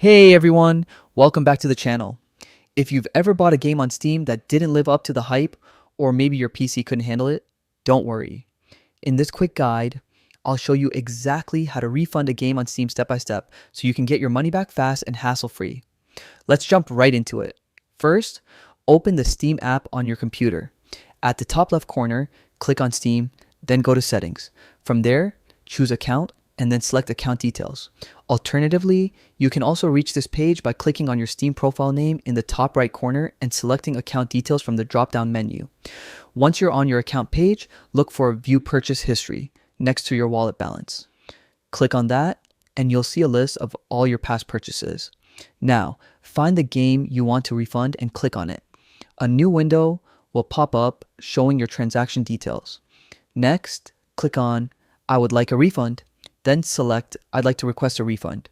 Hey everyone, welcome back to the channel. If you've ever bought a game on Steam that didn't live up to the hype, or maybe your PC couldn't handle it, don't worry. In this quick guide, I'll show you exactly how to refund a game on Steam step by step so you can get your money back fast and hassle-free. Let's jump right into it. First, open the Steam app on your computer. At the top left corner, click on Steam, then go to Settings. From there, choose Account and then select Account Details. Alternatively, you can also reach this page by clicking on your Steam profile name in the top right corner and selecting Account Details from the drop-down menu. Once you're on your account page, look for View Purchase History next to your wallet balance. Click on that and you'll see a list of all your past purchases. Now, find the game you want to refund and click on it. A new window will pop up showing your transaction details. Next, click on I would like a refund, then select I'd like to request a refund.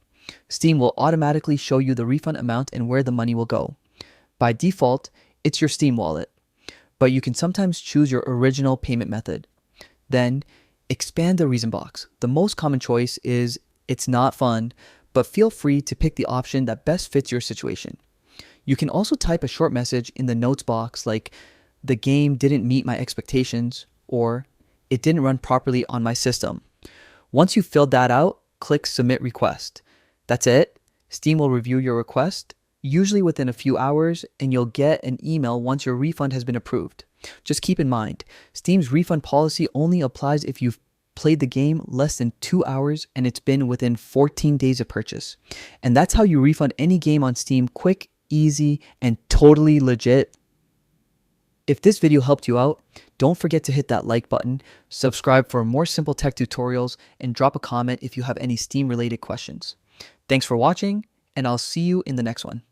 Steam will automatically show you the refund amount and where the money will go. By default, it's your Steam wallet, but you can sometimes choose your original payment method. Then, expand the reason box. The most common choice is it's not fun, but feel free to pick the option that best fits your situation. You can also type a short message in the notes box like, the game didn't meet my expectations, or it didn't run properly on my system. Once you've filled that out, click Submit Request. That's it. Steam will review your request, usually within a few hours, and you'll get an email once your refund has been approved. Just keep in mind, Steam's refund policy only applies if you've played the game less than 2 hours and it's been within 14 days of purchase. And that's how you refund any game on Steam quick, easy, and totally legit. If this video helped you out, don't forget to hit that like button, subscribe for more simple tech tutorials, and drop a comment if you have any Steam related questions. Thanks for watching, and I'll see you in the next one.